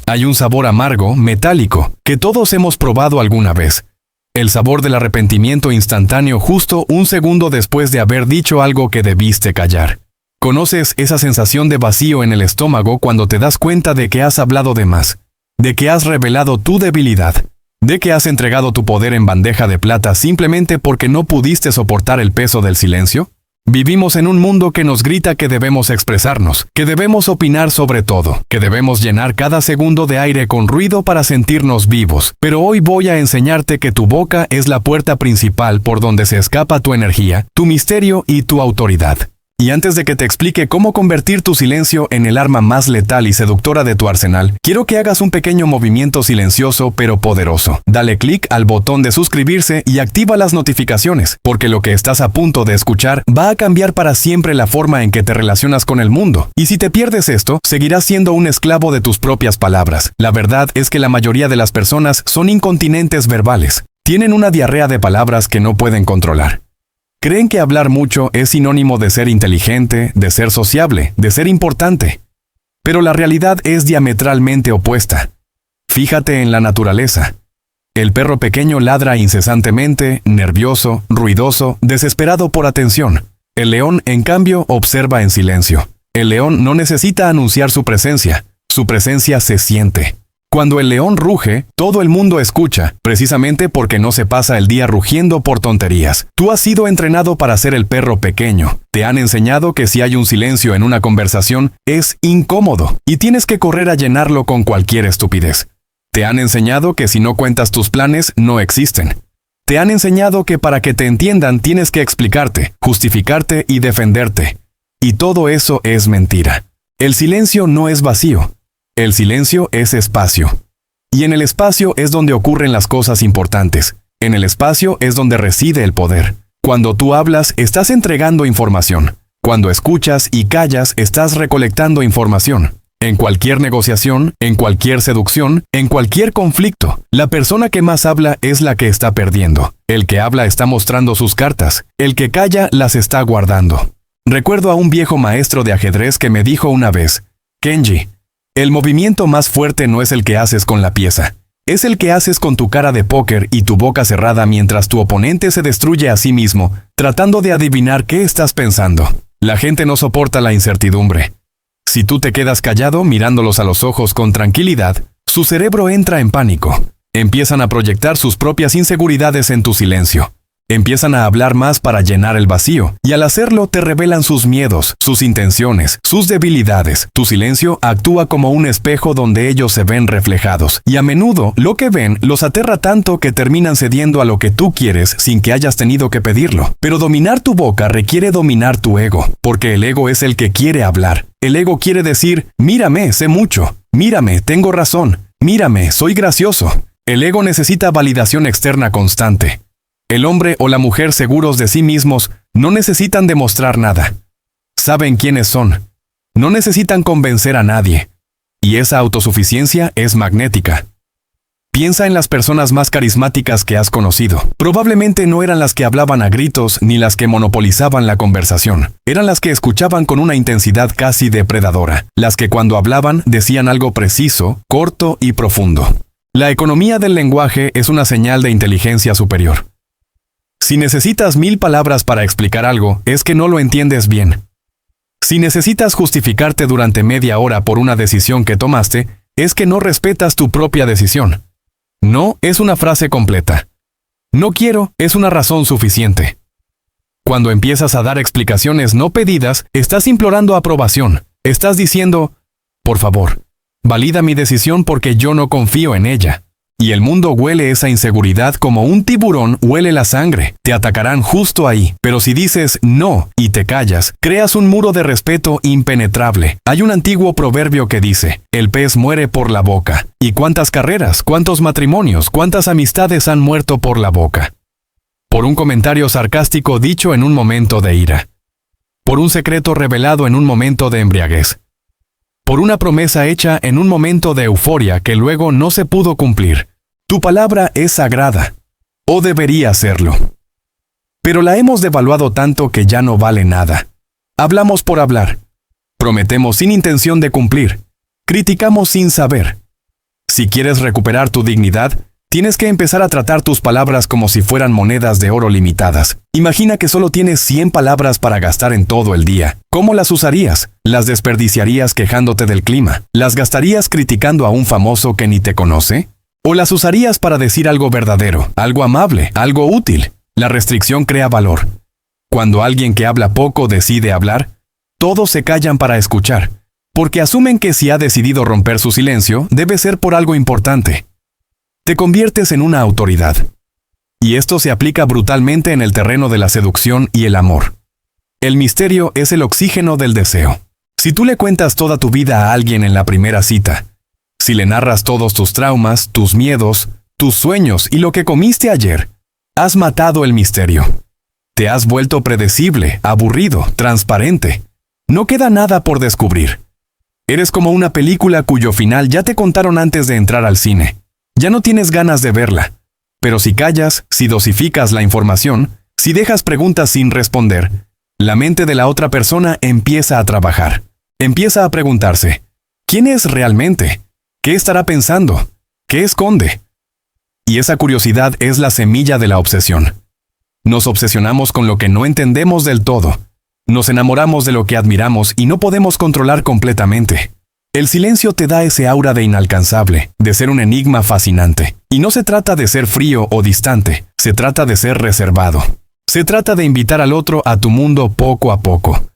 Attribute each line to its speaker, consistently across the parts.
Speaker 1: Hay un sabor amargo, metálico, que todos hemos probado alguna vez. El sabor del arrepentimiento instantáneo justo un segundo después de haber dicho algo que debiste callar. ¿Conoces esa sensación de vacío en el estómago cuando te das cuenta de que has hablado de más? De que has revelado tu debilidad? ¿De que has entregado tu poder en bandeja de plata simplemente porque no pudiste soportar el peso del silencio? Vivimos en un mundo que nos grita que debemos expresarnos, que debemos opinar sobre todo, que debemos llenar cada segundo de aire con ruido para sentirnos vivos. Pero hoy voy a enseñarte que tu boca es la puerta principal por donde se escapa tu energía, tu misterio y tu autoridad. Y antes de que te explique cómo convertir tu silencio en el arma más letal y seductora de tu arsenal, quiero que hagas un pequeño movimiento silencioso pero poderoso. Dale clic al botón de suscribirse y activa las notificaciones, porque lo que estás a punto de escuchar va a cambiar para siempre la forma en que te relacionas con el mundo. Y si te pierdes esto, seguirás siendo un esclavo de tus propias palabras. La verdad es que la mayoría de las personas son incontinentes verbales. Tienen una diarrea de palabras que no pueden controlar. Creen que hablar mucho es sinónimo de ser inteligente, de ser sociable, de ser importante. Pero la realidad es diametralmente opuesta. Fíjate en la naturaleza. El perro pequeño ladra incesantemente, nervioso, ruidoso, desesperado por atención. El león, en cambio, observa en silencio. El león no necesita anunciar su presencia se siente. Cuando el león ruge, todo el mundo escucha, precisamente porque no se pasa el día rugiendo por tonterías. Tú has sido entrenado para ser el perro pequeño. Te han enseñado que si hay un silencio en una conversación, es incómodo, y tienes que correr a llenarlo con cualquier estupidez. Te han enseñado que si no cuentas tus planes, no existen. Te han enseñado que para que te entiendan tienes que explicarte, justificarte y defenderte. Y todo eso es mentira. El silencio no es vacío. El silencio es espacio. Y en el espacio es donde ocurren las cosas importantes. En el espacio es donde reside el poder. Cuando tú hablas, estás entregando información. Cuando escuchas y callas, estás recolectando información. En cualquier negociación, en cualquier seducción, en cualquier conflicto, la persona que más habla es la que está perdiendo. El que habla está mostrando sus cartas. El que calla las está guardando. Recuerdo a un viejo maestro de ajedrez que me dijo una vez: Kenji, el movimiento más fuerte no es el que haces con la pieza. Es el que haces con tu cara de póker y tu boca cerrada mientras tu oponente se destruye a sí mismo, tratando de adivinar qué estás pensando. La gente no soporta la incertidumbre. Si tú te quedas callado mirándolos a los ojos con tranquilidad, su cerebro entra en pánico. Empiezan a proyectar sus propias inseguridades en tu silencio. Empiezan a hablar más para llenar el vacío, y al hacerlo te revelan sus miedos, sus intenciones, sus debilidades. Tu silencio actúa como un espejo donde ellos se ven reflejados, y a menudo lo que ven los aterra tanto que terminan cediendo a lo que tú quieres sin que hayas tenido que pedirlo. Pero dominar tu boca requiere dominar tu ego, porque el ego es el que quiere hablar. El ego quiere decir: mírame, sé mucho, mírame, tengo razón, mírame, soy gracioso. El ego necesita validación externa constante. El hombre o la mujer seguros de sí mismos no necesitan demostrar nada. Saben quiénes son. No necesitan convencer a nadie. Y esa autosuficiencia es magnética. Piensa en las personas más carismáticas que has conocido. Probablemente no eran las que hablaban a gritos ni las que monopolizaban la conversación. Eran las que escuchaban con una intensidad casi depredadora. Las que cuando hablaban decían algo preciso, corto y profundo. La economía del lenguaje es una señal de inteligencia superior. Si necesitas 1000 palabras para explicar algo, es que no lo entiendes bien. Si necesitas justificarte durante media hora por una decisión que tomaste, es que no respetas tu propia decisión. No es una frase completa. No quiero es una razón suficiente. Cuando empiezas a dar explicaciones no pedidas, estás implorando aprobación. Estás diciendo: por favor, valida mi decisión porque yo no confío en ella. Y el mundo huele esa inseguridad como un tiburón huele la sangre. Te atacarán justo ahí. Pero si dices no y te callas, creas un muro de respeto impenetrable. Hay un antiguo proverbio que dice: el pez muere por la boca. ¿Y cuántas carreras, cuántos matrimonios, cuántas amistades han muerto por la boca? Por un comentario sarcástico dicho en un momento de ira. Por un secreto revelado en un momento de embriaguez. Por una promesa hecha en un momento de euforia que luego no se pudo cumplir. Tu palabra es sagrada, o debería serlo. Pero la hemos devaluado tanto que ya no vale nada. Hablamos por hablar. Prometemos sin intención de cumplir. Criticamos sin saber. Si quieres recuperar tu dignidad, tienes que empezar a tratar tus palabras como si fueran monedas de oro limitadas. Imagina que solo tienes 100 palabras para gastar en todo el día. ¿Cómo las usarías? ¿Las desperdiciarías quejándote del clima? ¿Las gastarías criticando a un famoso que ni te conoce? ¿O las usarías para decir algo verdadero, algo amable, algo útil? La restricción crea valor. Cuando alguien que habla poco decide hablar, todos se callan para escuchar, porque asumen que si ha decidido romper su silencio, debe ser por algo importante. Te conviertes en una autoridad. Y esto se aplica brutalmente en el terreno de la seducción y el amor. El misterio es el oxígeno del deseo. Si tú le cuentas toda tu vida a alguien en la primera cita, si le narras todos tus traumas, tus miedos, tus sueños y lo que comiste ayer, has matado el misterio. Te has vuelto predecible, aburrido, transparente. No queda nada por descubrir. Eres como una película cuyo final ya te contaron antes de entrar al cine. Ya no tienes ganas de verla. Pero si callas, si dosificas la información, si dejas preguntas sin responder, la mente de la otra persona empieza a trabajar. Empieza a preguntarse, ¿quién es realmente? ¿Qué estará pensando? ¿Qué esconde? Y esa curiosidad es la semilla de la obsesión. Nos obsesionamos con lo que no entendemos del todo. Nos enamoramos de lo que admiramos y no podemos controlar completamente. El silencio te da ese aura de inalcanzable, de ser un enigma fascinante. Y no se trata de ser frío o distante, se trata de ser reservado. Se trata de invitar al otro a tu mundo poco a poco.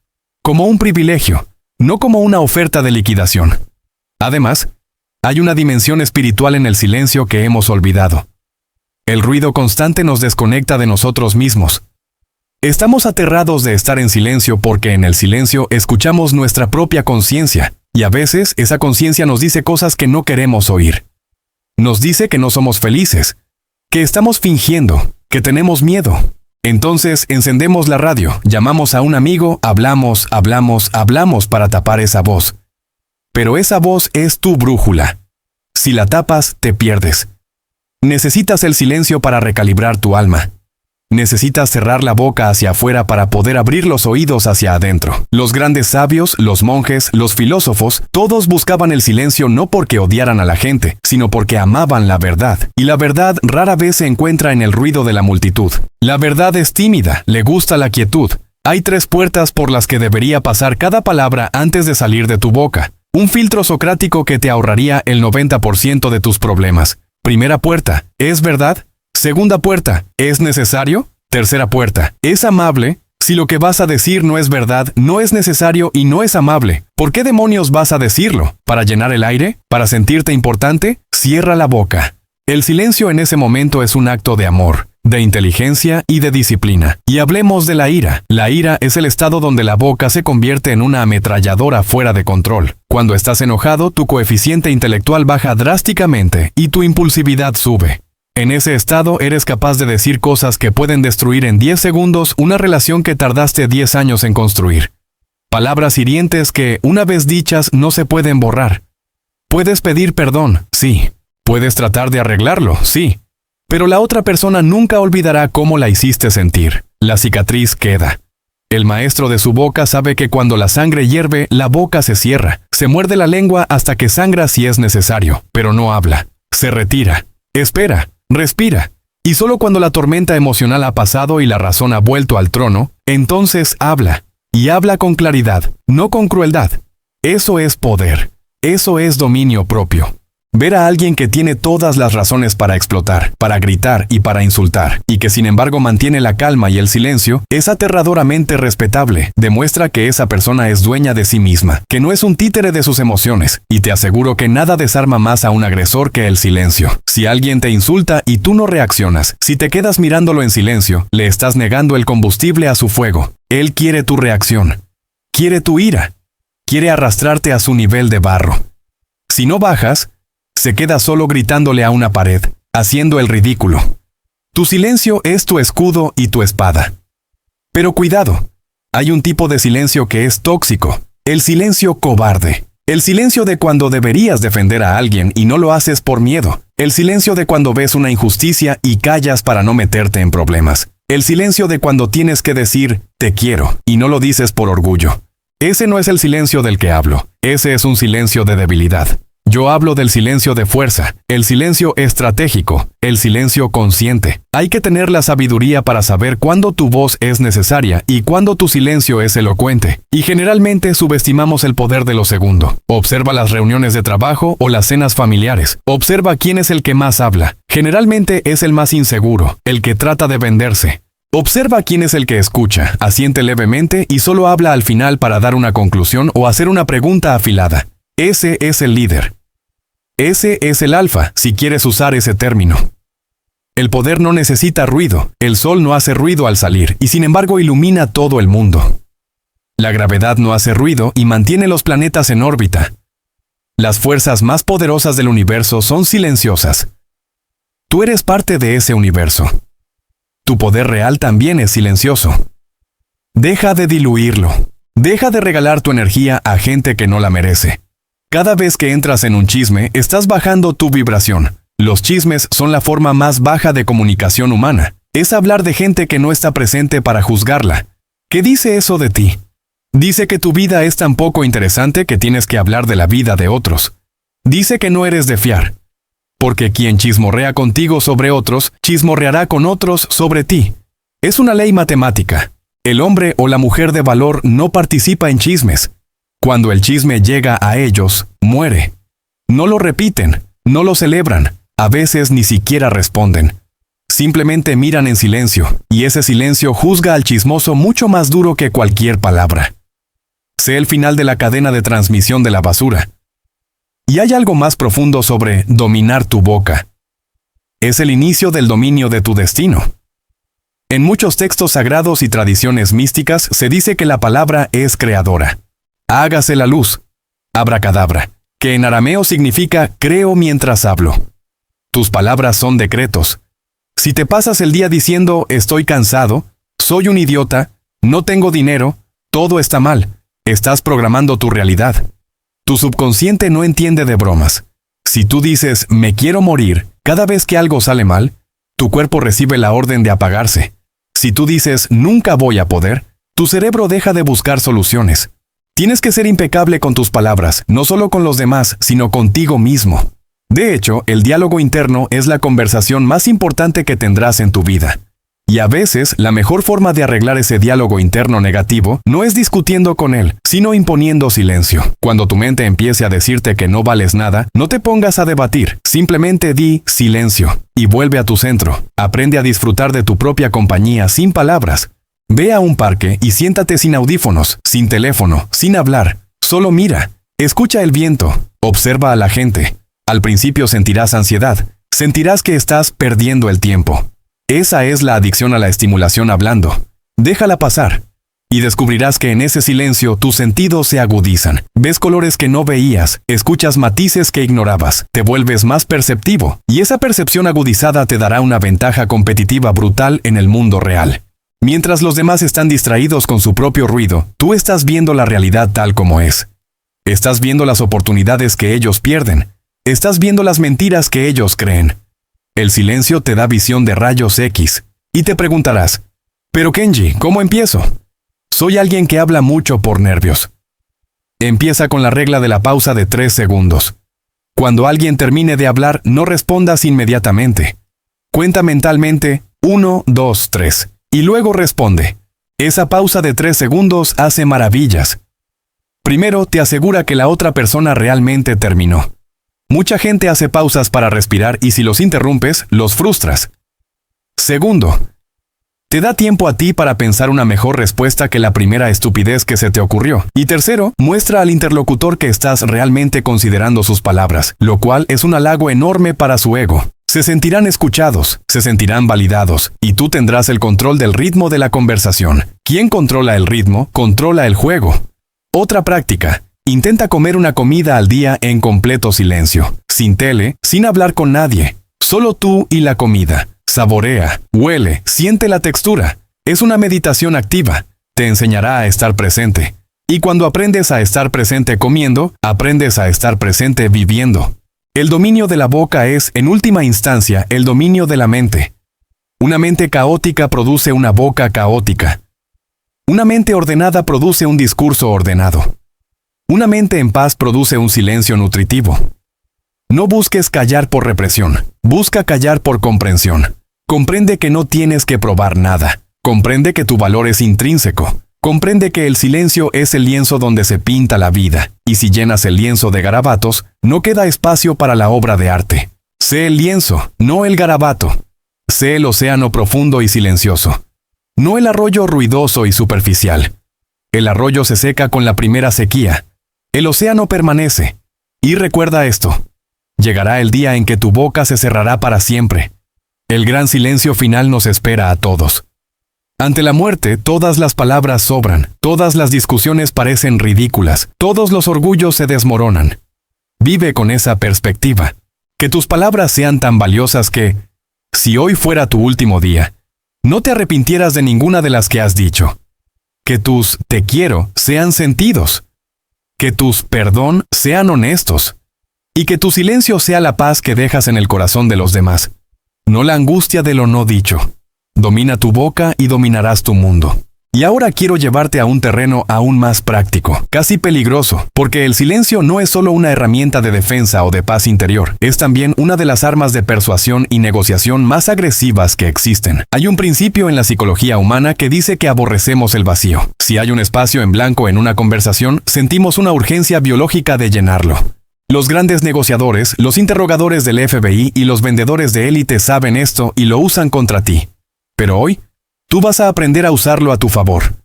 Speaker 1: Como un privilegio, no como una oferta de liquidación. Además, hay una dimensión espiritual en el silencio que hemos olvidado. El ruido constante nos desconecta de nosotros mismos. Estamos aterrados de estar en silencio porque en el silencio escuchamos nuestra propia conciencia, y a veces esa conciencia nos dice cosas que no queremos oír. Nos dice que no somos felices, que estamos fingiendo, que tenemos miedo. Entonces encendemos la radio, llamamos a un amigo, hablamos para tapar esa voz. Pero esa voz es tu brújula. Si la tapas, te pierdes. Necesitas el silencio para recalibrar tu alma. Necesitas cerrar la boca hacia afuera para poder abrir los oídos hacia adentro. Los grandes sabios, los monjes, los filósofos, todos buscaban el silencio no porque odiaran a la gente, sino porque amaban la verdad. Y la verdad rara vez se encuentra en el ruido de la multitud. La verdad es tímida, le gusta la quietud. Hay 3 puertas por las que debería pasar cada palabra antes de salir de tu boca. Un filtro socrático que te ahorraría el 90% de tus problemas. Primera puerta, ¿es verdad? Segunda puerta, ¿es necesario? Tercera puerta, ¿es amable? Si lo que vas a decir no es verdad, no es necesario y no es amable, ¿por qué demonios vas a decirlo? ¿Para llenar el aire? ¿Para sentirte importante? Cierra la boca. El silencio en ese momento es un acto de amor, de inteligencia y de disciplina. Y hablemos de la ira. La ira es el estado donde la boca se convierte en una ametralladora fuera de control. Cuando estás enojado, tu coeficiente intelectual baja drásticamente y tu impulsividad sube. En ese estado eres capaz de decir cosas que pueden destruir en 10 segundos una relación que tardaste 10 años en construir. Palabras hirientes que, una vez dichas, no se pueden borrar. Puedes pedir perdón, sí. Puedes tratar de arreglarlo, sí. Pero la otra persona nunca olvidará cómo la hiciste sentir. La cicatriz queda. El maestro de su boca sabe que cuando la sangre hierve, la boca se cierra. Se muerde la lengua hasta que sangra si es necesario, pero no habla. Se retira. Espera. Respira. Y solo cuando la tormenta emocional ha pasado y la razón ha vuelto al trono, entonces habla. Y habla con claridad, no con crueldad. Eso es poder. Eso es dominio propio. Ver a alguien que tiene todas las razones para explotar, para gritar y para insultar, y que sin embargo mantiene la calma y el silencio, es aterradoramente respetable. Demuestra que esa persona es dueña de sí misma, que no es un títere de sus emociones, y te aseguro que nada desarma más a un agresor que el silencio. Si alguien te insulta y tú no reaccionas, si te quedas mirándolo en silencio, le estás negando el combustible a su fuego. Él quiere tu reacción. Quiere tu ira. Quiere arrastrarte a su nivel de barro. Si no bajas, se queda solo gritándole a una pared, haciendo el ridículo. Tu silencio es tu escudo y tu espada. Pero cuidado, hay un tipo de silencio que es tóxico, el silencio cobarde. El silencio de cuando deberías defender a alguien y no lo haces por miedo. El silencio de cuando ves una injusticia y callas para no meterte en problemas. El silencio de cuando tienes que decir, te quiero, y no lo dices por orgullo. Ese no es el silencio del que hablo, ese es un silencio de debilidad. Yo hablo del silencio de fuerza, el silencio estratégico, el silencio consciente. Hay que tener la sabiduría para saber cuándo tu voz es necesaria y cuándo tu silencio es elocuente. Y generalmente subestimamos el poder de lo segundo. Observa las reuniones de trabajo o las cenas familiares. Observa quién es el que más habla. Generalmente es el más inseguro, el que trata de venderse. Observa quién es el que escucha, asiente levemente y solo habla al final para dar una conclusión o hacer una pregunta afilada. Ese es el líder. Ese es el alfa, si quieres usar ese término. El poder no necesita ruido, el sol no hace ruido al salir y sin embargo ilumina todo el mundo. La gravedad no hace ruido y mantiene los planetas en órbita. Las fuerzas más poderosas del universo son silenciosas. Tú eres parte de ese universo. Tu poder real también es silencioso. Deja de diluirlo. Deja de regalar tu energía a gente que no la merece. Cada vez que entras en un chisme, estás bajando tu vibración. Los chismes son la forma más baja de comunicación humana. Es hablar de gente que no está presente para juzgarla. ¿Qué dice eso de ti? Dice que tu vida es tan poco interesante que tienes que hablar de la vida de otros. Dice que no eres de fiar. Porque quien chismorrea contigo sobre otros, chismorreará con otros sobre ti. Es una ley matemática. El hombre o la mujer de valor no participa en chismes. Cuando el chisme llega a ellos, muere. No lo repiten, no lo celebran, a veces ni siquiera responden. Simplemente miran en silencio, y ese silencio juzga al chismoso mucho más duro que cualquier palabra. Sé el final de la cadena de transmisión de la basura. Y hay algo más profundo sobre dominar tu boca. Es el inicio del dominio de tu destino. En muchos textos sagrados y tradiciones místicas se dice que la palabra es creadora. Hágase la luz, abracadabra, que en arameo significa creo mientras hablo. Tus palabras son decretos. Si te pasas el día diciendo estoy cansado, soy un idiota, no tengo dinero, todo está mal, estás programando tu realidad. Tu subconsciente no entiende de bromas. Si tú dices me quiero morir cada vez que algo sale mal, tu cuerpo recibe la orden de apagarse. Si tú dices nunca voy a poder, tu cerebro deja de buscar soluciones. Tienes que ser impecable con tus palabras, no solo con los demás, sino contigo mismo. De hecho, el diálogo interno es la conversación más importante que tendrás en tu vida. Y a veces, la mejor forma de arreglar ese diálogo interno negativo no es discutiendo con él, sino imponiendo silencio. Cuando tu mente empiece a decirte que no vales nada, no te pongas a debatir, simplemente di silencio y vuelve a tu centro. Aprende a disfrutar de tu propia compañía sin palabras. Ve a un parque y siéntate sin audífonos, sin teléfono, sin hablar. Solo mira, escucha el viento, observa a la gente. Al principio sentirás ansiedad, sentirás que estás perdiendo el tiempo. Esa es la adicción a la estimulación hablando. Déjala pasar. Y descubrirás que en ese silencio tus sentidos se agudizan. Ves colores que no veías, escuchas matices que ignorabas, te vuelves más perceptivo. Y esa percepción agudizada te dará una ventaja competitiva brutal en el mundo real. Mientras los demás están distraídos con su propio ruido, tú estás viendo la realidad tal como es. Estás viendo las oportunidades que ellos pierden. Estás viendo las mentiras que ellos creen. El silencio te da visión de rayos X. Y te preguntarás, ¿pero Kenji, cómo empiezo? Soy alguien que habla mucho por nervios. Empieza con la regla de la pausa de 3 segundos. Cuando alguien termine de hablar, no respondas inmediatamente. Cuenta mentalmente 1, 2, 3. Y luego responde. Esa pausa de 3 segundos hace maravillas. Primero, te asegura que la otra persona realmente terminó. Mucha gente hace pausas para respirar y si los interrumpes, los frustras. Segundo, te da tiempo a ti para pensar una mejor respuesta que la primera estupidez que se te ocurrió. Y tercero, muestra al interlocutor que estás realmente considerando sus palabras, lo cual es un halago enorme para su ego. Se sentirán escuchados, se sentirán validados, y tú tendrás el control del ritmo de la conversación. Quien controla el ritmo, controla el juego. Otra práctica. Intenta comer una comida al día en completo silencio, sin tele, sin hablar con nadie. Solo tú y la comida. Saborea, huele, siente la textura. Es una meditación activa. Te enseñará a estar presente. Y cuando aprendes a estar presente comiendo, aprendes a estar presente viviendo. El dominio de la boca es, en última instancia, el dominio de la mente. Una mente caótica produce una boca caótica. Una mente ordenada produce un discurso ordenado. Una mente en paz produce un silencio nutritivo. No busques callar por represión, busca callar por comprensión. Comprende que no tienes que probar nada. Comprende que tu valor es intrínseco. Comprende que el silencio es el lienzo donde se pinta la vida, y si llenas el lienzo de garabatos, no queda espacio para la obra de arte. Sé el lienzo, no el garabato. Sé el océano profundo y silencioso, no el arroyo ruidoso y superficial. El arroyo se seca con la primera sequía. El océano permanece. Y recuerda esto. Llegará el día en que tu boca se cerrará para siempre. El gran silencio final nos espera a todos. Ante la muerte, todas las palabras sobran, todas las discusiones parecen ridículas, todos los orgullos se desmoronan. Vive con esa perspectiva. Que tus palabras sean tan valiosas que, si hoy fuera tu último día, no te arrepintieras de ninguna de las que has dicho. Que tus te quiero sean sentidos. Que tus perdón sean honestos. Y que tu silencio sea la paz que dejas en el corazón de los demás, no la angustia de lo no dicho. Domina tu boca y dominarás tu mundo. Y ahora quiero llevarte a un terreno aún más práctico, casi peligroso, porque el silencio no es solo una herramienta de defensa o de paz interior, es también una de las armas de persuasión y negociación más agresivas que existen. Hay un principio en la psicología humana que dice que aborrecemos el vacío. Si hay un espacio en blanco en una conversación, sentimos una urgencia biológica de llenarlo. Los grandes negociadores, los interrogadores del FBI y los vendedores de élite saben esto y lo usan contra ti. Pero hoy, tú vas a aprender a usarlo a tu favor.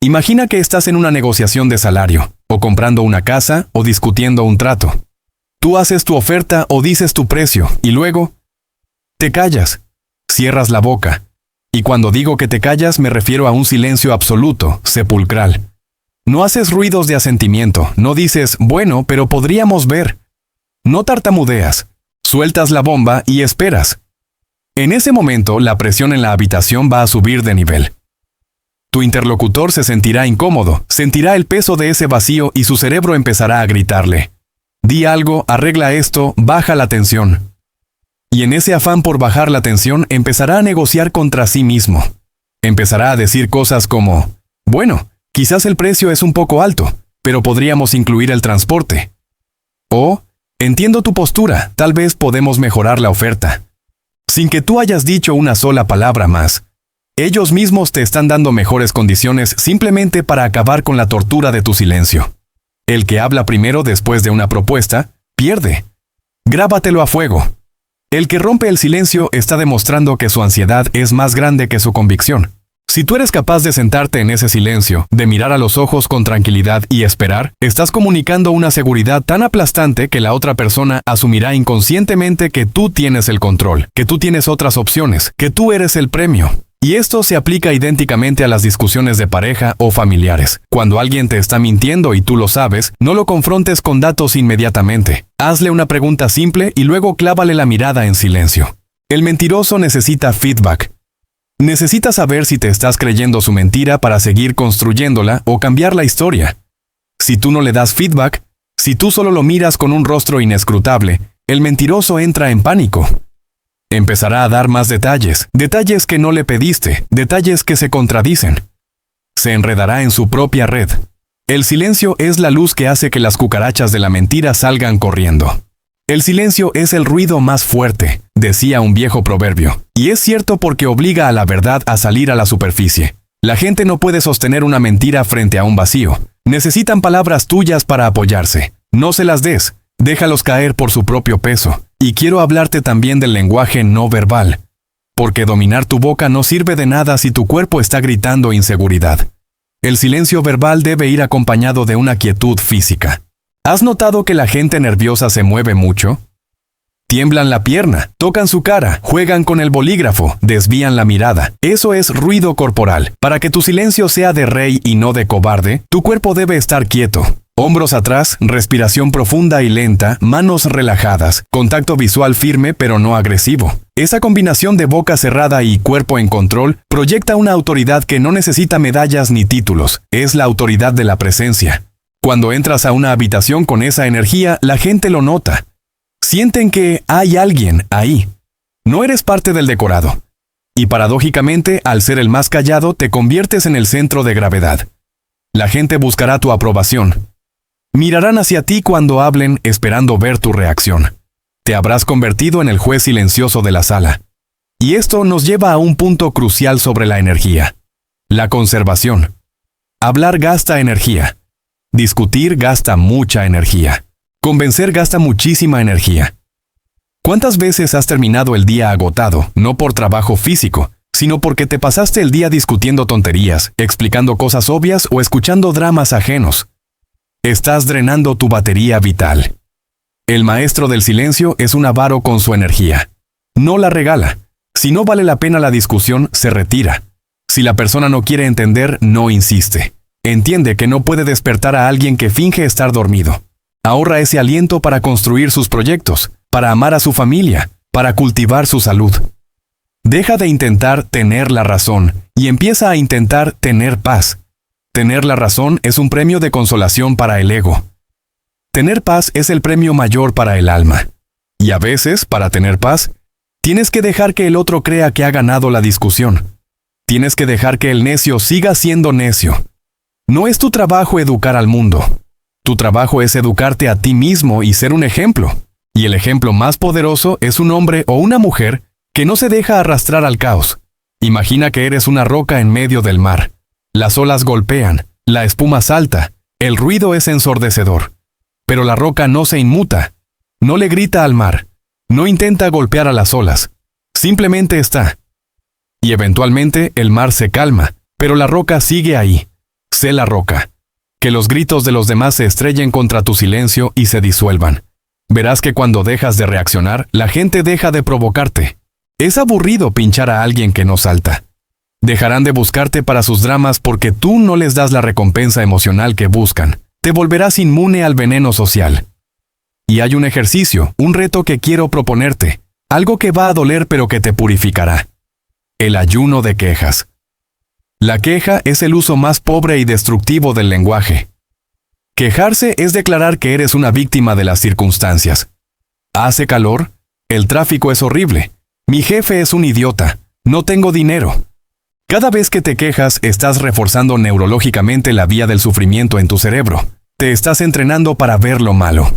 Speaker 1: Imagina que estás en una negociación de salario, o comprando una casa, o discutiendo un trato. Tú haces tu oferta o dices tu precio, y luego te callas, cierras la boca. Y cuando digo que te callas me refiero a un silencio absoluto, sepulcral. No haces ruidos de asentimiento, no dices, bueno, pero podríamos ver. No tartamudeas, sueltas la bomba y esperas. En ese momento, la presión en la habitación va a subir de nivel. Tu interlocutor se sentirá incómodo, sentirá el peso de ese vacío y su cerebro empezará a gritarle. Di algo, arregla esto, baja la tensión. Y en ese afán por bajar la tensión, empezará a negociar contra sí mismo. Empezará a decir cosas como, bueno, quizás el precio es un poco alto, pero podríamos incluir el transporte. O, entiendo tu postura, tal vez podemos mejorar la oferta. Sin que tú hayas dicho una sola palabra más. Ellos mismos te están dando mejores condiciones simplemente para acabar con la tortura de tu silencio. El que habla primero después de una propuesta, pierde. Grábatelo a fuego. El que rompe el silencio está demostrando que su ansiedad es más grande que su convicción. Si tú eres capaz de sentarte en ese silencio, de mirar a los ojos con tranquilidad y esperar, estás comunicando una seguridad tan aplastante que la otra persona asumirá inconscientemente que tú tienes el control, que tú tienes otras opciones, que tú eres el premio. Y esto se aplica idénticamente a las discusiones de pareja o familiares. Cuando alguien te está mintiendo y tú lo sabes, no lo confrontes con datos inmediatamente. Hazle una pregunta simple y luego clávale la mirada en silencio. El mentiroso necesita feedback. Necesita saber si te estás creyendo su mentira para seguir construyéndola o cambiar la historia. Si tú no le das feedback, si tú solo lo miras con un rostro inescrutable, el mentiroso entra en pánico. Empezará a dar más detalles, detalles que no le pediste, detalles que se contradicen. Se enredará en su propia red. El silencio es la luz que hace que las cucarachas de la mentira salgan corriendo. El silencio es el ruido más fuerte, decía un viejo proverbio, y es cierto porque obliga a la verdad a salir a la superficie. La gente no puede sostener una mentira frente a un vacío. Necesitan palabras tuyas para apoyarse. No se las des, déjalos caer por su propio peso. Y quiero hablarte también del lenguaje no verbal, porque dominar tu boca no sirve de nada si tu cuerpo está gritando inseguridad. El silencio verbal debe ir acompañado de una quietud física. ¿Has notado que la gente nerviosa se mueve mucho? Tiemblan la pierna, tocan su cara, juegan con el bolígrafo, desvían la mirada. Eso es ruido corporal. Para que tu silencio sea de rey y no de cobarde, tu cuerpo debe estar quieto. Hombros atrás, respiración profunda y lenta, manos relajadas, contacto visual firme pero no agresivo. Esa combinación de boca cerrada y cuerpo en control proyecta una autoridad que no necesita medallas ni títulos. Es la autoridad de la presencia. Cuando entras a una habitación con esa energía, la gente lo nota. Sienten que hay alguien ahí. No eres parte del decorado. Y paradójicamente, al ser el más callado, te conviertes en el centro de gravedad. La gente buscará tu aprobación. Mirarán hacia ti cuando hablen, esperando ver tu reacción. Te habrás convertido en el juez silencioso de la sala. Y esto nos lleva a un punto crucial sobre la energía. La conservación. Hablar gasta energía. Discutir gasta mucha energía. Convencer gasta muchísima energía. ¿Cuántas veces has terminado el día agotado, no por trabajo físico, sino porque te pasaste el día discutiendo tonterías, explicando cosas obvias o escuchando dramas ajenos? Estás drenando tu batería vital. El maestro del silencio es un avaro con su energía. No la regala. Si no vale la pena la discusión, se retira. Si la persona no quiere entender, no insiste. Entiende que no puede despertar a alguien que finge estar dormido. Ahorra ese aliento para construir sus proyectos, para amar a su familia, para cultivar su salud. Deja de intentar tener la razón y empieza a intentar tener paz. Tener la razón es un premio de consolación para el ego. Tener paz es el premio mayor para el alma. Y a veces, para tener paz, tienes que dejar que el otro crea que ha ganado la discusión. Tienes que dejar que el necio siga siendo necio. No es tu trabajo educar al mundo. Tu trabajo es educarte a ti mismo y ser un ejemplo. Y el ejemplo más poderoso es un hombre o una mujer que no se deja arrastrar al caos. Imagina que eres una roca en medio del mar. Las olas golpean, la espuma salta, el ruido es ensordecedor. Pero la roca no se inmuta, no le grita al mar, no intenta golpear a las olas, simplemente está. Y eventualmente el mar se calma, pero la roca sigue ahí. Sé la roca. Que los gritos de los demás se estrellen contra tu silencio y se disuelvan. Verás que cuando dejas de reaccionar, la gente deja de provocarte. Es aburrido pinchar a alguien que no salta. Dejarán de buscarte para sus dramas porque tú no les das la recompensa emocional que buscan. Te volverás inmune al veneno social. Y hay un ejercicio, un reto que quiero proponerte, algo que va a doler pero que te purificará. El ayuno de quejas. La queja es el uso más pobre y destructivo del lenguaje. Quejarse es declarar que eres una víctima de las circunstancias. ¿Hace calor? El tráfico es horrible. Mi jefe es un idiota. No tengo dinero. Cada vez que te quejas, estás reforzando neurológicamente la vía del sufrimiento en tu cerebro. Te estás entrenando para ver lo malo.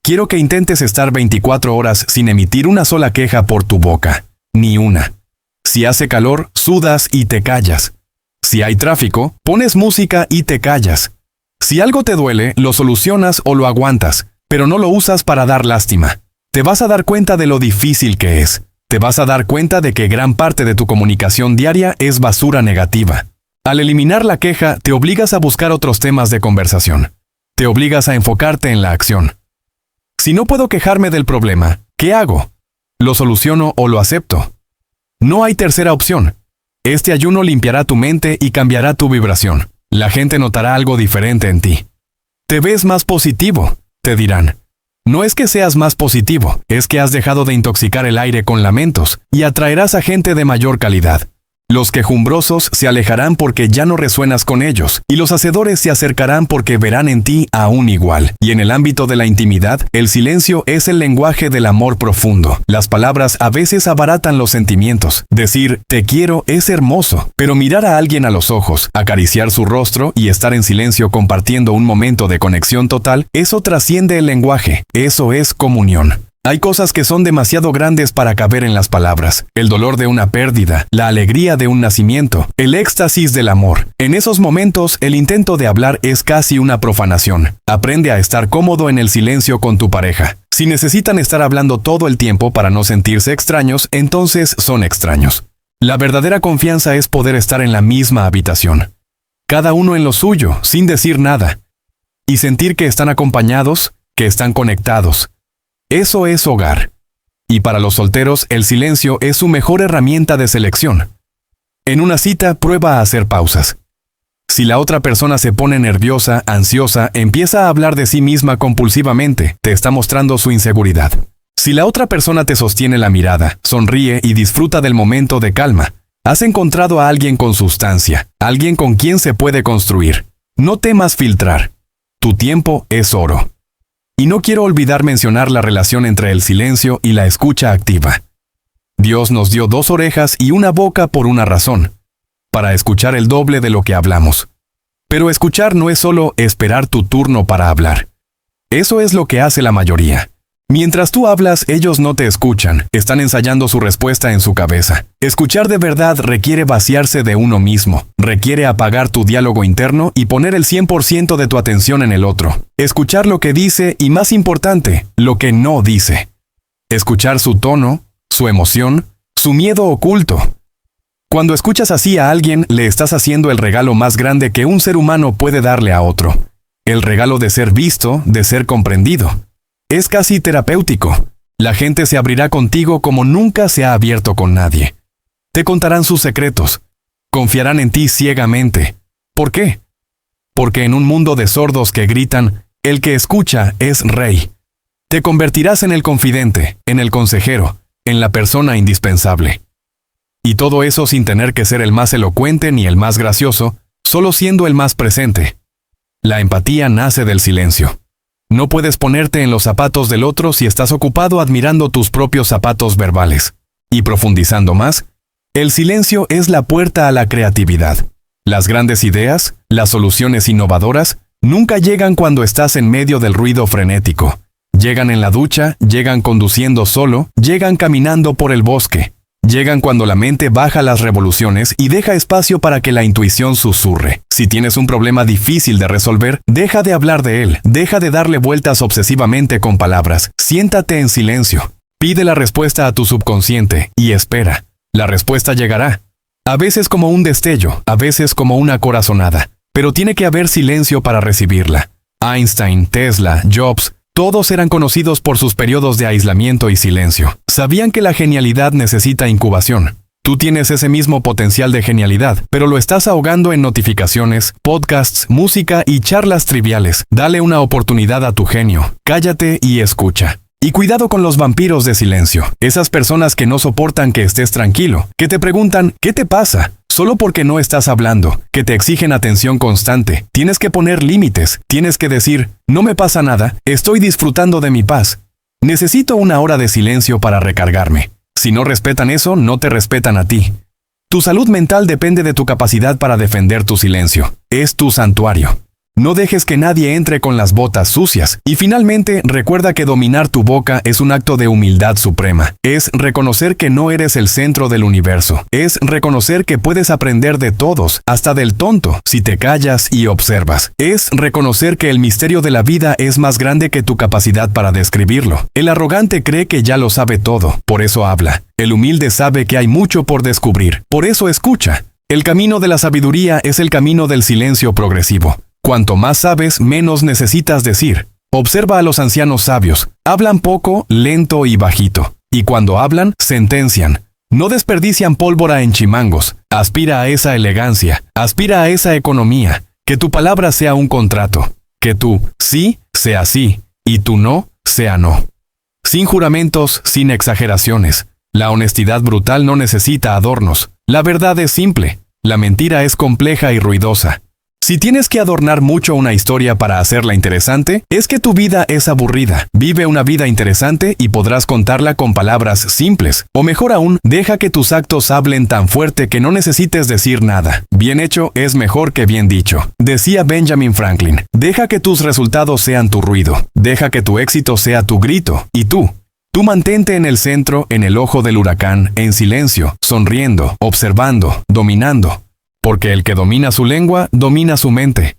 Speaker 1: Quiero que intentes estar 24 horas sin emitir una sola queja por tu boca. Ni una. Si hace calor, sudas y te callas. Si hay tráfico, pones música y te callas. Si algo te duele, lo solucionas o lo aguantas, pero no lo usas para dar lástima. Te vas a dar cuenta de lo difícil que es. Te vas a dar cuenta de que gran parte de tu comunicación diaria es basura negativa. Al eliminar la queja, te obligas a buscar otros temas de conversación. Te obligas a enfocarte en la acción. Si no puedo quejarme del problema, ¿qué hago? ¿Lo soluciono o lo acepto? No hay tercera opción. Este ayuno limpiará tu mente y cambiará tu vibración. La gente notará algo diferente en ti. Te ves más positivo, te dirán. No es que seas más positivo, es que has dejado de intoxicar el aire con lamentos y atraerás a gente de mayor calidad. Los quejumbrosos se alejarán porque ya no resuenas con ellos, y los hacedores se acercarán porque verán en ti aún igual. Y en el ámbito de la intimidad, el silencio es el lenguaje del amor profundo. Las palabras a veces abaratan los sentimientos. Decir te quiero es hermoso, pero mirar a alguien a los ojos, acariciar su rostro y estar en silencio compartiendo un momento de conexión total, eso trasciende el lenguaje. Eso es comunión. Hay cosas que son demasiado grandes para caber en las palabras. El dolor de una pérdida, la alegría de un nacimiento, el éxtasis del amor. En esos momentos, el intento de hablar es casi una profanación. Aprende a estar cómodo en el silencio con tu pareja. Si necesitan estar hablando todo el tiempo para no sentirse extraños, entonces son extraños. La verdadera confianza es poder estar en la misma habitación. Cada uno en lo suyo, sin decir nada. Y sentir que están acompañados, que están conectados. Eso es hogar. Y para los solteros, el silencio es su mejor herramienta de selección. En una cita, prueba a hacer pausas. Si la otra persona se pone nerviosa, ansiosa, empieza a hablar de sí misma compulsivamente, te está mostrando su inseguridad. Si la otra persona te sostiene la mirada, sonríe y disfruta del momento de calma, has encontrado a alguien con sustancia, alguien con quien se puede construir. No temas filtrar. Tu tiempo es oro. Y no quiero olvidar mencionar la relación entre el silencio y la escucha activa. Dios nos dio 2 orejas y una boca por una razón, para escuchar el doble de lo que hablamos. Pero escuchar no es solo esperar tu turno para hablar. Eso es lo que hace la mayoría. Mientras tú hablas, ellos no te escuchan, están ensayando su respuesta en su cabeza. Escuchar de verdad requiere vaciarse de uno mismo, requiere apagar tu diálogo interno y poner el 100% de tu atención en el otro. Escuchar lo que dice y, más importante, lo que no dice. Escuchar su tono, su emoción, su miedo oculto. Cuando escuchas así a alguien, le estás haciendo el regalo más grande que un ser humano puede darle a otro. El regalo de ser visto, de ser comprendido. Es casi terapéutico. La gente se abrirá contigo como nunca se ha abierto con nadie. Te contarán sus secretos. Confiarán en ti ciegamente. ¿Por qué? Porque en un mundo de sordos que gritan, el que escucha es rey. Te convertirás en el confidente, en el consejero, en la persona indispensable. Y todo eso sin tener que ser el más elocuente ni el más gracioso, solo siendo el más presente. La empatía nace del silencio. No puedes ponerte en los zapatos del otro si estás ocupado admirando tus propios zapatos verbales. Y profundizando más, el silencio es la puerta a la creatividad. Las grandes ideas, las soluciones innovadoras, nunca llegan cuando estás en medio del ruido frenético. Llegan en la ducha, llegan conduciendo solo, llegan caminando por el bosque. Llegan cuando la mente baja las revoluciones y deja espacio para que la intuición susurre. Si tienes un problema difícil de resolver, deja de hablar de él, deja de darle vueltas obsesivamente con palabras. Siéntate en silencio. Pide la respuesta a tu subconsciente y espera. La respuesta llegará. A veces como un destello, a veces como una corazonada. Pero tiene que haber silencio para recibirla. Einstein, Tesla, Jobs, todos eran conocidos por sus periodos de aislamiento y silencio. Sabían que la genialidad necesita incubación. Tú tienes ese mismo potencial de genialidad, pero lo estás ahogando en notificaciones, podcasts, música y charlas triviales. Dale una oportunidad a tu genio. Cállate y escucha. Y cuidado con los vampiros de silencio. Esas personas que no soportan que estés tranquilo, que te preguntan, ¿qué te pasa? Solo porque no estás hablando, que te exigen atención constante. Tienes que poner límites, tienes que decir, no me pasa nada, estoy disfrutando de mi paz. Necesito una hora de silencio para recargarme. Si no respetan eso, no te respetan a ti. Tu salud mental depende de tu capacidad para defender tu silencio. Es tu santuario. No dejes que nadie entre con las botas sucias. Y finalmente, recuerda que dominar tu boca es un acto de humildad suprema. Es reconocer que no eres el centro del universo. Es reconocer que puedes aprender de todos, hasta del tonto, si te callas y observas. Es reconocer que el misterio de la vida es más grande que tu capacidad para describirlo. El arrogante cree que ya lo sabe todo, por eso habla. El humilde sabe que hay mucho por descubrir, por eso escucha. El camino de la sabiduría es el camino del silencio progresivo. Cuanto más sabes, menos necesitas decir. Observa a los ancianos sabios. Hablan poco, lento y bajito. Y cuando hablan, sentencian. No desperdician pólvora en chimangos. Aspira a esa elegancia. Aspira a esa economía. Que tu palabra sea un contrato. Que tu sí sea sí. Y tu no sea no. Sin juramentos, sin exageraciones. La honestidad brutal no necesita adornos. La verdad es simple. La mentira es compleja y ruidosa. Si tienes que adornar mucho una historia para hacerla interesante, es que tu vida es aburrida. Vive una vida interesante y podrás contarla con palabras simples. O mejor aún, deja que tus actos hablen tan fuerte que no necesites decir nada. Bien hecho es mejor que bien dicho. Decía Benjamin Franklin, deja que tus resultados sean tu ruido. Deja que tu éxito sea tu grito. Y tú mantente en el centro, en el ojo del huracán, en silencio, sonriendo, observando, dominando. Porque el que domina su lengua, domina su mente.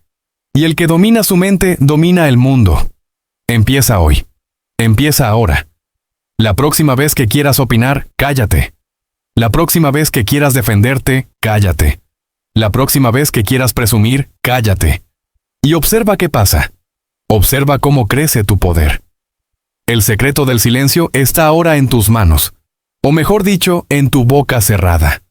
Speaker 1: Y el que domina su mente, domina el mundo. Empieza hoy. Empieza ahora. La próxima vez que quieras opinar, cállate. La próxima vez que quieras defenderte, cállate. La próxima vez que quieras presumir, cállate. Y observa qué pasa. Observa cómo crece tu poder. El secreto del silencio está ahora en tus manos. O mejor dicho, en tu boca cerrada.